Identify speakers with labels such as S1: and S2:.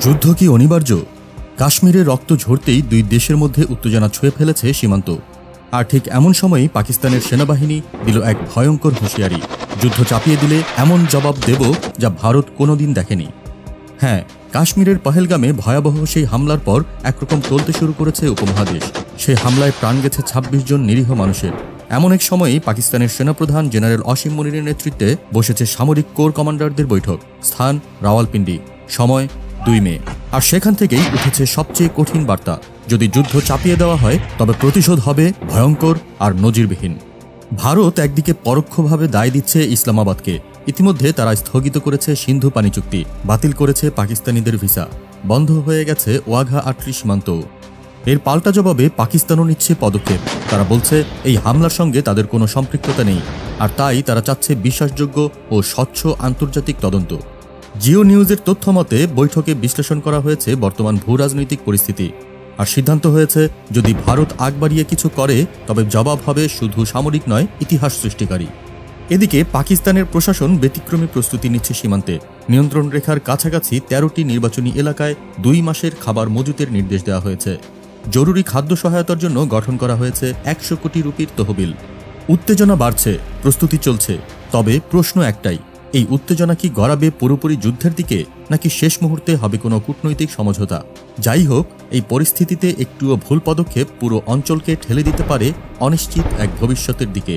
S1: যুদ্ধ কি অনিবার্য? কাশ্মীরে রক্ত ঝরতেই দুই দেশের মধ্যে উত্তেজনা ছুঁয়ে ফেলেছে সীমান্ত। আর ঠিক এমন সময়ই পাকিস্তানের সেনাবাহিনী দিল এক ভয়ঙ্কর হুঁশিয়ারি, যুদ্ধ চাপিয়ে দিলে এমন জবাব দেব যা ভারত কোনোদিন দেখেনি। হ্যাঁ, কাশ্মীরের পহেলগামে ভয়াবহ সেই হামলার পর একরকম টলতে শুরু করেছে উপমহাদেশ। সেই হামলায় প্রাণ গেছে ২৬ জন নিরীহ মানুষের। এমন এক সময়েই পাকিস্তানের সেনাপ্রধান জেনারেল অসীম মনিরের নেতৃত্বে বসেছে সামরিক কোর কমান্ডারদের বৈঠক। স্থান রাওয়ালপিন্ডি, সময় ২ মে। আর সেখান থেকেই উঠেছে সবচেয়ে কঠিন বার্তা, যদি যুদ্ধ চাপিয়ে দেওয়া হয় তবে প্রতিশোধ হবে ভয়ঙ্কর আর নজিরবিহীন। ভারত একদিকে পরোক্ষভাবে দায় দিচ্ছে ইসলামাবাদকে। ইতিমধ্যে তারা স্থগিত করেছে সিন্ধু পানি চুক্তি, বাতিল করেছে পাকিস্তানিদের ভিসা, বন্ধ হয়ে গেছে ওয়াঘা আটরি সীমান্ত। এর পাল্টা জবাবে পাকিস্তানও নিচ্ছে পদক্ষেপ। তারা বলছে এই হামলার সঙ্গে তাদের কোনো সম্পৃক্ততা নেই, আর তাই তারা চাচ্ছে বিশ্বাসযোগ্য ও স্বচ্ছ আন্তর্জাতিক তদন্ত। জিও নিউজের তথ্য মতে বৈঠকে বিশ্লেষণ করা হয়েছে বর্তমান ভূ রাজনৈতিক পরিস্থিতি, আর সিদ্ধান্ত হয়েছে যদি ভারত আগ বাড়িয়ে কিছু করে তবে জবাব হবে শুধু সামরিক নয়, ইতিহাস সৃষ্টিকারী। এদিকে পাকিস্তানের প্রশাসন ব্যতিক্রমী প্রস্তুতি নিচ্ছে সীমান্তে। নিয়ন্ত্রণ রেখার কাছাকাছি ১৩টি নির্বাচনী এলাকায় ২ মাসের খাবার মজুতের নির্দেশ দেওয়া হয়েছে। জরুরি খাদ্য সহায়তার জন্য গঠন করা হয়েছে ১০০ কোটি রুপির তহবিল। উত্তেজনা বাড়ছে, প্রস্তুতি চলছে, তবে প্রশ্ন একটাই, এই উত্তেজনা কি গড়াবে পুরোপুরি যুদ্ধের দিকে, নাকি শেষ মুহূর্তে হবে কোনো কূটনৈতিক সমঝোতা? যাই হোক, এই পরিস্থিতিতে একটুও ভুল পদক্ষেপ পুরো অঞ্চলকে ঠেলে দিতে পারে অনিশ্চিত এক ভবিষ্যতের দিকে।